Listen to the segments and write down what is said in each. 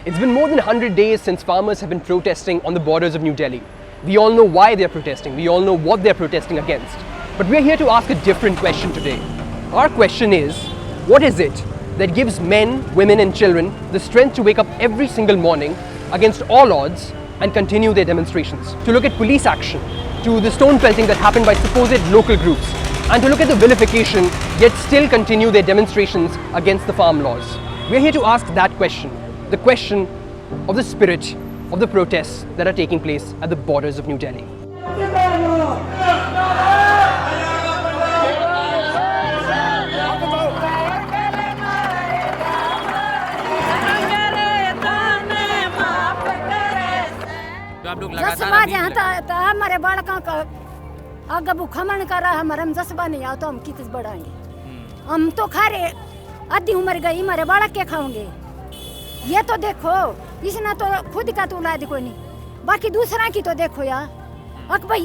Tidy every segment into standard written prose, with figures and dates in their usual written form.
It's been more than 100 days since farmers have been protesting on the borders of New Delhi. We all know why they're protesting. We all know what they're protesting against. But we're here to ask a different question today. Our question is, what is it that gives men, women and children the strength to wake up every single morning against all odds and continue their demonstrations? To look at police action, to the stone pelting that happened by supposed local groups, and to look at the vilification yet still continue their demonstrations against the farm laws. We're here to ask that question, the question of the spirit of the protests that are taking place at the borders of New Delhi. जज्बा जहाँ तो हमारे बालकों का आगे भूखा मन कर रहा है, हमारे में जज्बा नहीं आओ तो हम किस बढ़ाएंगे? हम तो खा रहे, आधी उम्र गई, हमारे बालक क्या खाओगे? ये तो देखो, इसने तो खुद का तो औलाद कोई नहीं, बाकी दूसरा की तो देखो यार। अक भाई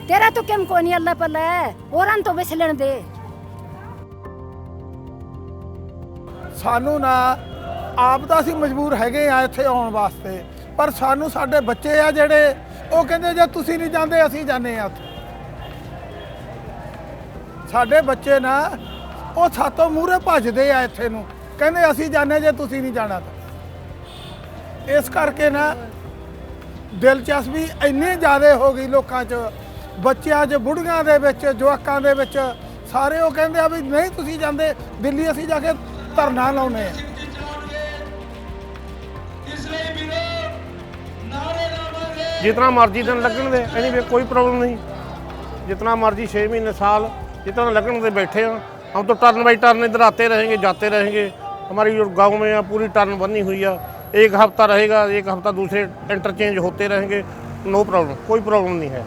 तेरा तो केम को नहीं, अल्लाह पल्ला है और तो बस लेने दे। सानू ना आप तो असीं मजबूर हैगे आ इत्थे आउण वास्ते, पर सानू साडे बच्चे आ जेड़े ਉਹ ਕਹਿੰਦੇ ਜੇ ਤੁਸੀਂ ਨਹੀਂ ਜਾਂਦੇ ਅਸੀਂ ਜਾਂਦੇ ਆ ਉੱਥੇ। ਸਾਡੇ ਬੱਚੇ ਨਾ ਉਹ ਸਾਤੋਂ ਮੂਹਰੇ ਭੱਜਦੇ ਆ ਇੱਥੇ ਨੂੰ, ਕਹਿੰਦੇ ਅਸੀਂ ਜਾਂਦੇ ਜੇ ਤੁਸੀਂ ਨਹੀਂ ਜਾਣਾ ਤਾਂ। ਇਸ ਕਰਕੇ ਨਾ ਦਿਲਚਸਪੀ ਇੰਨੀ ਜ਼ਿਆਦਾ ਹੋ ਗਈ ਲੋਕਾਂ 'ਚ, ਬੱਚਿਆਂ 'ਚ, ਬੁੜੀਆਂ ਦੇ ਵਿੱਚ, ਜਵਾਕਾਂ ਦੇ ਵਿੱਚ, ਸਾਰੇ ਉਹ ਕਹਿੰਦੇ ਆ ਵੀ ਨਹੀਂ ਤੁਸੀਂ ਜਾਂਦੇ ਦਿੱਲੀ ਅਸੀਂ ਜਾ ਕੇ ਧਰਨਾ ਲਾਉਣੇ ਆ। जितना मर्जी दिन लगन दे, एनी कोई प्रॉब्लम नहीं। जितना मर्जी 6 महीने साल जितना लगन दे बैठे हैं हम तो टर्न बाई टर्न इधर आते रहेंगे जाते रहेंगे। हमारी जो गांव में है पूरी टर्न बनी हुई है, एक हफ्ता रहेगा, एक हफ्ता दूसरे इंटरचेंज होते रहेंगे, नो प्रॉब्लम, कोई प्रॉब्लम नहीं है।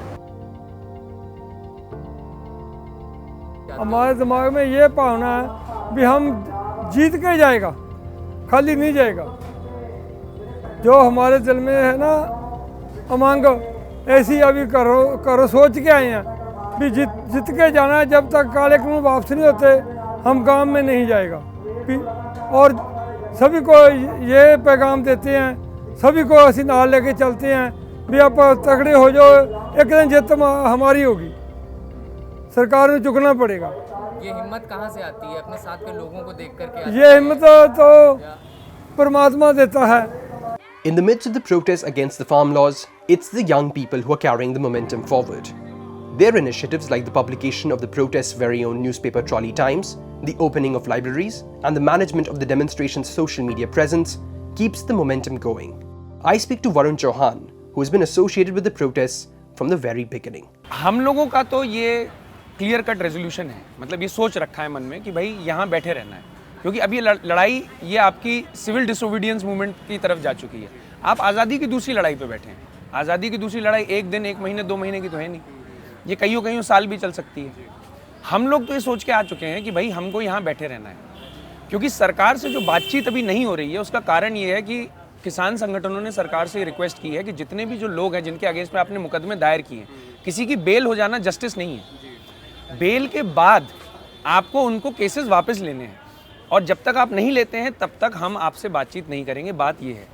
हमारे दिमाग में ये भावना है भी हम जीत के जाएगा, खाली नहीं जाएगा। जो हमारे दिल में है ना अमंग, ऐसी अभी करो सोच के आए हैं भी जीत के जाना है। जब तक काले कानून वापस नहीं होते हम काम में नहीं जाएगा। और सभी को ये पैगाम देते हैं, सभी को ऐसी नाल लेके चलते हैं भी आप तगड़े हो जाओ, एक दिन जीत हमारी होगी, सरकार में झुकना पड़ेगा। ये हिम्मत कहाँ से आती है अपने साथ के लोगों को देख करके? ये हिम्मत तो परमात्मा देता है। In the midst of the protests against the farm laws, it's the young people who are carrying the momentum forward. Their initiatives like the publication of the protest's very own newspaper Trolley Times, the opening of libraries, and the management of the demonstration's social media presence keeps the momentum going. I speak to Varun Chauhan, who has been associated with the protests from the very beginning. हम लोगों का तो ये clear cut resolution है, मतलब ये सोच रखा है मन में कि भाई यहाँ बैठे रहना है, क्योंकि अभी लड़ाई ये आपकी सिविल डिसोबीडियंस मूवमेंट की तरफ जा चुकी है। आप आज़ादी की दूसरी लड़ाई पे बैठे हैं। आज़ादी की दूसरी लड़ाई एक दिन, एक महीने, 2 महीने की तो है नहीं, ये कईयों साल भी चल सकती है। हम लोग तो ये सोच के आ चुके हैं कि भाई हमको यहाँ बैठे रहना है, क्योंकि सरकार से जो बातचीत अभी नहीं हो रही है उसका कारण ये है कि किसान संगठनों ने सरकार से रिक्वेस्ट की है कि जितने भी जो लोग हैं जिनके अगेंस्ट में आपने मुकदमे दायर किए, किसी की बेल हो जाना जस्टिस नहीं है। बेल के बाद आपको उनको केसेस वापस लेने हैं, और जब तक आप नहीं लेते हैं तब तक हम आपसे बातचीत नहीं करेंगे, बात ये है।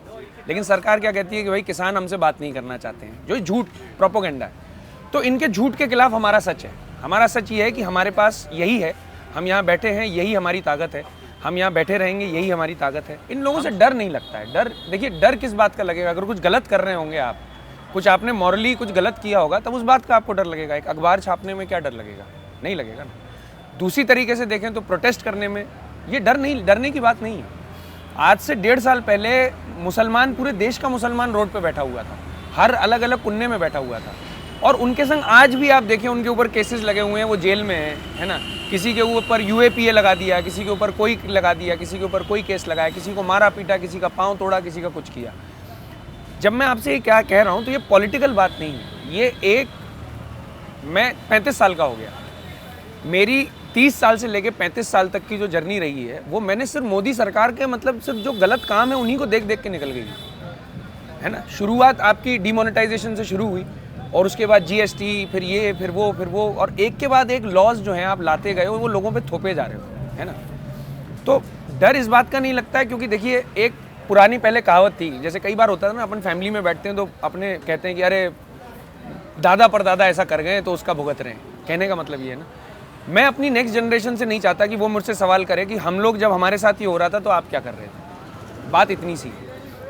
लेकिन सरकार क्या कहती है कि भाई किसान हमसे बात नहीं करना चाहते हैं, जो झूठ प्रोपोगेंडा है। तो इनके झूठ के खिलाफ हमारा सच है। हमारा सच ये है कि हमारे पास यही है, हम यहाँ बैठे हैं, यही हमारी ताकत है, हम यहाँ बैठे रहेंगे, यही हमारी ताकत है। इन लोगों से डर नहीं लगता है। डर, देखिए डर किस बात का लगेगा? अगर कुछ गलत कर रहे होंगे आप, कुछ आपने मॉरली कुछ गलत किया होगा तब उस बात का आपको डर लगेगा। एक अखबार छापने में क्या डर लगेगा? नहीं लगेगा ना। दूसरी तरीके से देखें तो प्रोटेस्ट करने में ये डरने की बात नहीं है। आज से 1.5 साल पहले मुसलमान, पूरे देश का मुसलमान रोड पे बैठा हुआ था, हर अलग अलग कुन्ने में बैठा हुआ था, और उनके संग आज भी आप देखें उनके ऊपर केसेस लगे हुए हैं, वो जेल में है ना। किसी के ऊपर UAPA लगा दिया, किसी के ऊपर कोई लगा दिया, किसी के ऊपर कोई केस लगाया, किसी को मारा पीटा, किसी का पाँव तोड़ा, किसी का कुछ किया। जब मैं आपसे ये क्या कह रहा हूँ तो ये पॉलिटिकल बात नहीं है। ये मैं 35 साल का हो गया, मेरी 30 साल से लेके 35 साल तक की जो जर्नी रही है वो मैंने सिर्फ मोदी सरकार के, मतलब सिर्फ जो गलत काम है उन्हीं को देख देख के निकल गई है ना। शुरुआत आपकी डिमोनेटाइजेशन से शुरू हुई, और उसके बाद GST, फिर ये, फिर वो, और एक के बाद एक लॉज जो हैं आप लाते गए हो, वो लोगों पे थोपे जा रहे हो, है ना। तो डर इस बात का नहीं लगता है, क्योंकि देखिए एक पुरानी पहले कहावत थी, जैसे कई बार होता है ना, अपन फैमिली में बैठते हैं तो अपने कहते हैं कि अरे दादा परदादा ऐसा कर गए तो उसका भुगत रहे हैं। कहने का मतलब ये है ना, मैं अपनी नेक्स्ट जनरेशन से नहीं चाहता कि वो मुझसे सवाल करे कि हम लोग जब हमारे साथ ये हो रहा था तो आप क्या कर रहे थे। बात इतनी सी।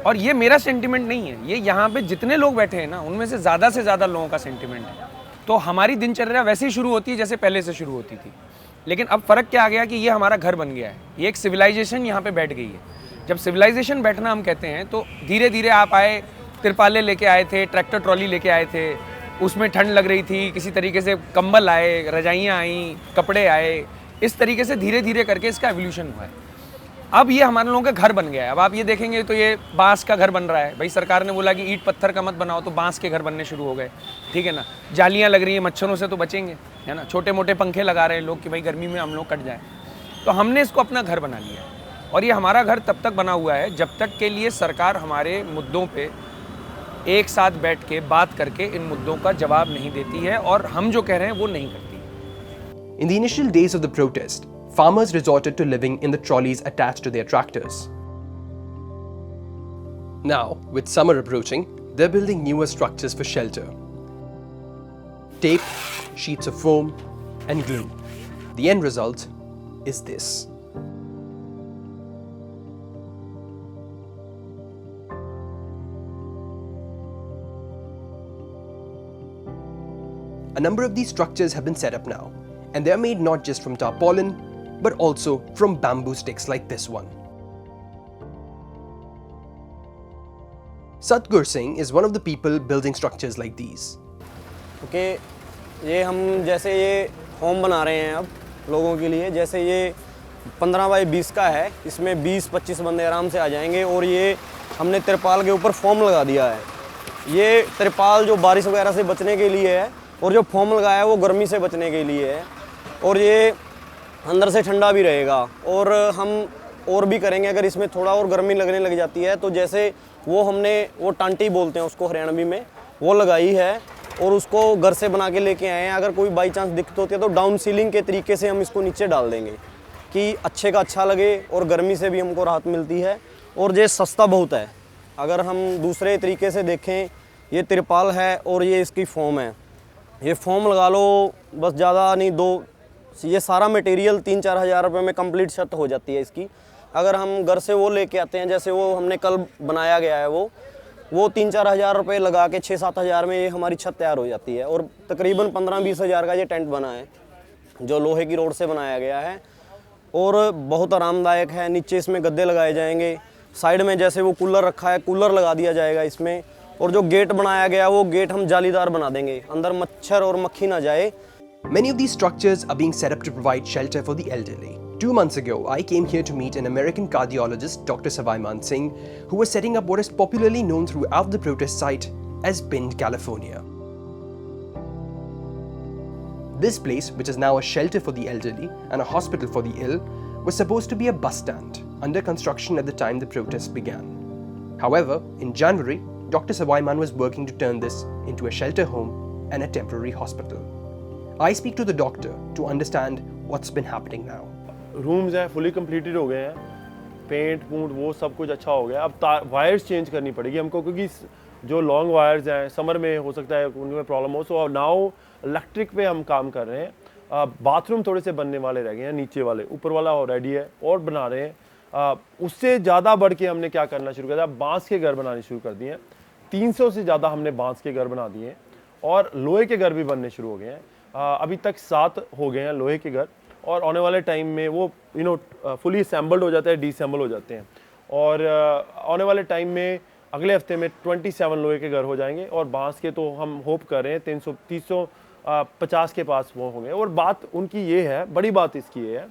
और ये मेरा सेंटिमेंट नहीं है, ये यहाँ पे जितने लोग बैठे हैं ना उनमें से ज़्यादा लोगों का सेंटिमेंट है। तो हमारी दिनचर्या वैसे ही शुरू होती है जैसे पहले से शुरू होती थी, लेकिन अब फ़र्क क्या आ गया कि ये हमारा घर बन गया है, ये एक सिविलाइजेशन यहाँ पे बैठ गई है। जब सिविलाइजेशन बैठना हम कहते हैं तो धीरे धीरे आप आए, तिरपाले लेके आए थे, ट्रैक्टर ट्रॉली लेके आए थे, उसमें ठंड लग रही थी, किसी तरीके से कंबल आए, रजाइयाँ आईं, कपड़े आए, इस तरीके से धीरे धीरे करके इसका एवोल्यूशन हुआ है। अब ये हमारे लोगों का घर बन गया है। अब आप ये देखेंगे तो ये बांस का घर बन रहा है। भाई सरकार ने बोला कि ईंट पत्थर का मत बनाओ, तो बांस के घर बनने शुरू हो गए, ठीक है ना। जालियाँ लग रही हैं, मच्छरों से तो बचेंगे, है ना। छोटे मोटे पंखे लगा रहे हैं लोग कि भाई गर्मी में हम लोग कट जाए। तो हमने इसको अपना घर बना लिया है, और ये हमारा घर तब तक बना हुआ है जब तक के लिए सरकार हमारे मुद्दों पे एक साथ बैठ के बात करके इन मुद्दों का जवाब नहीं देती है, और हम जो कह रहे हैं वो नहीं करती। In the initial days of the protest, farmers resorted to living in the trolleys attached to their tractors. Now, with summer approaching, they're building newer structures for shelter. Tape, sheets of foam, and glue. The end result is this. A number of these structures have been set up now, and they are made not just from tarpaulin, but also from bamboo sticks like this one. Satgur Singh is one of the people building structures like these. Okay, ये हम जैसे ये home बना रहे हैं अब लोगों के लिए, जैसे ये 15 बाई 20 का है, इसमें 20-25 बंदे आराम से आ जाएंगे। और ये हमने तिरपाल के ऊपर फोम लगा दिया है। ये तिरपाल जो बारिश वगैरह से बचने के लिए है, और जो फोम लगाया है वो गर्मी से बचने के लिए है, और ये अंदर से ठंडा भी रहेगा। और हम और भी करेंगे, अगर इसमें थोड़ा और गर्मी लगने लग जाती है तो जैसे वो हमने वो टांटी बोलते हैं उसको हरियाणवी में, वो लगाई है, और उसको घर से बना के लेके आए हैं। अगर कोई बाई चांस दिक्कत होती है तो डाउन सीलिंग के तरीके से हम इसको नीचे डाल देंगे कि अच्छे का अच्छा लगे, और गर्मी से भी हमको राहत मिलती है। और ये सस्ता बहुत है। अगर हम दूसरे तरीके से देखें, ये तिरपाल है और ये इसकी फोम है। ये फोम लगा लो, बस ज़्यादा नहीं, ये सारा मटेरियल 3-4 हज़ार रुपये में कंप्लीट छत हो जाती है इसकी। अगर हम घर से वो लेके आते हैं, जैसे वो हमने कल बनाया गया है, वो 3-4 हज़ार रुपये लगा के 6-7 हज़ार में ये हमारी छत तैयार हो जाती है। और तकरीबन 15-20 हज़ार का ये टेंट बना है, जो लोहे की रोड से बनाया गया है, और बहुत आरामदायक है। नीचे इसमें गद्दे लगाए जाएंगे, साइड में जैसे वो कूलर रखा है, कूलर लगा दिया जाएगा इसमें। और जो गेट बनाया गया वो गेट हम जालीदार बना देंगे, अंदर मच्छर और मक्खी ना जाए। Many of these structures are being set up to provide shelter for the elderly. 2 months ago, I came here to meet an American cardiologist, Dr. Savaiman Singh, who was setting up what is popularly known throughout the protest site as Bind, California. This place, which is now a shelter for the elderly and a hospital for the ill, was supposed to be a bus stand under construction at the time the protests began. However, in January, Dr. Savaiman was working to turn this into a shelter home and a temporary hospital. I speak to the doctor to understand what's been happening now. Rooms हैं fully completed हो गए हैं, paint पूंट वो सब कुछ अच्छा हो गया। अब वायर्स चेंज करनी पड़ेगी हमको, क्योंकि जो लॉन्ग वायर्स हैं समर में हो सकता है उनमें प्रॉब्लम हो। सो नाउ इलेक्ट्रिक पे हम काम कर रहे हैं। बाथरूम थोड़े से बनने वाले रह गए हैं, नीचे वाले, ऊपर वाला रेडी है और बना रहे हैं। उससे ज़्यादा बढ़ के हमने क्या करना शुरू कर दिया, बांस के घर बनाने शुरू कर दिए हैं। 300 से ज़्यादा हमने बांस के घर बना दिए हैं, और लोहे के घर भी बनने शुरू हो गए हैं। अभी तक 7 हो गए हैं लोहे के घर, और आने वाले टाइम में वो फुली असेंबल्ड हो जाते हैं, डिसेंबल हो जाते हैं। और आने वाले टाइम में अगले हफ्ते में 27 लोहे के घर हो जाएंगे, और बांस के तो हम होप कर रहे हैं 350 के पास वो होंगे। और बात उनकी ये है, बड़ी बात इसकी ये है,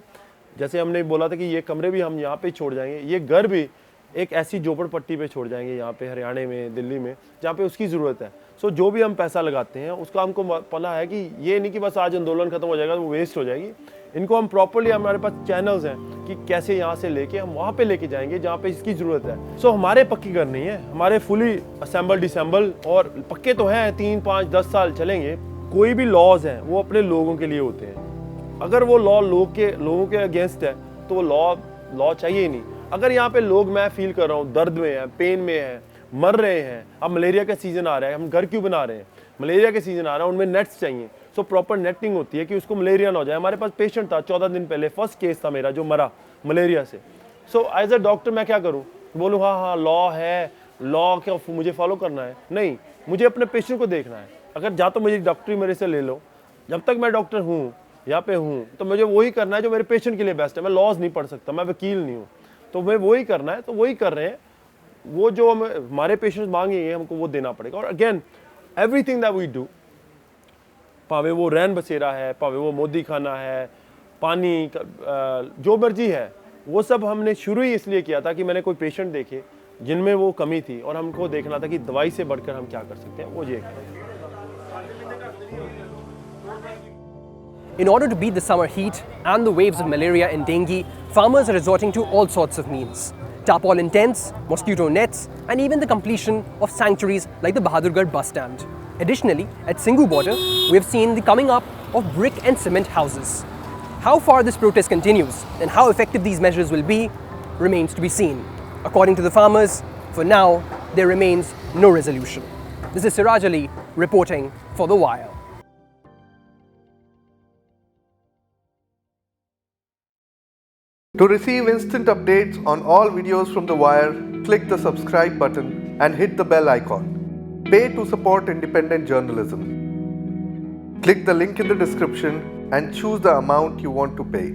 जैसे हमने बोला था कि ये कमरे भी हम यहाँ पे छोड़ जाएंगे, ये घर भी एक ऐसी झोपड़पट्टी पे छोड़ जाएंगे यहाँ पे हरियाणा में, दिल्ली में, जहाँ पे उसकी ज़रूरत है। सो जो भी हम पैसा लगाते हैं उसका हमको पता है कि ये नहीं कि बस आज आंदोलन खत्म हो जाएगा तो वो वेस्ट हो जाएगी। इनको हम प्रॉपर्ली, हमारे पास चैनल्स हैं कि कैसे यहाँ से लेके हम वहाँ पे लेके जाएंगे जहाँ पे इसकी ज़रूरत है। सो हमारे पक्की घर नहीं है, हमारे फुली असेंबल डिसेंबल, और पक्के तो हैं 3, 5, 10 साल चलेंगे। कोई भी लॉज हैं वो अपने लोगों के लिए होते हैं। अगर वो लॉ लोगों के अगेंस्ट है तो वो लॉ चाहिए ही नहीं। अगर यहाँ पे लोग, मैं फील कर रहा हूँ, दर्द में है, पेन में है, मर रहे हैं, अब मलेरिया का सीजन आ रहा है, हम घर क्यों बना रहे हैं, मलेरिया का सीजन आ रहा है, उनमें नेट्स चाहिए। सो प्रॉपर नेटिंग होती है कि उसको मलेरिया ना हो जाए। हमारे पास पेशेंट था 14 दिन पहले, फर्स्ट केस था मेरा जो मरा मलेरिया से। सो एज अ डॉक्टर मैं क्या करूँ, बोलूँ हाँ लॉ है, लॉ क्या मुझे फॉलो करना है? नहीं, मुझे अपने पेशेंट को देखना है। अगर जा तो मुझे डॉक्टरी मेरे से ले लो, जब तक मैं डॉक्टर हूँ यहाँ पे हूँ तो मुझे वही करना है जो मेरे पेशेंट के लिए बेस्ट है। मैं लॉज नहीं पढ़ सकता, मैं वकील नहीं हूँ, तो मैं वही करना है, तो वही कर रहे हैं। वो जो हमारे पेशेंट्स मांगेंगे हमको वो देना पड़ेगा। और again everything that we do, भावे वो रैन बसेरा है, भावे वो मोदी खाना है, पानी जो मर्जी है, वो सब हमने शुरू ही इसलिए किया था कि मैंने कोई पेशेंट देखे जिनमें वो कमी थी और हमको देखना था कि दवाई से बढ़कर हम क्या कर सकते हैं, वो ये। In order to beat the summer heat and the waves of malaria and dengue, farmers are resorting to all sorts of means. Tarpaulin tents, mosquito nets, and even the completion of sanctuaries like the Bahadurgarh bus stand. Additionally, at Singhu border, we have seen the coming up of brick and cement houses. How far this protest continues and how effective these measures will be remains to be seen. According to the farmers, for now, there remains no resolution. This is Siraj Ali reporting for The Wire. To receive instant updates on all videos from The Wire, click the subscribe button and hit the bell icon. Pay to support independent journalism. Click the link in the description and choose the amount you want to pay.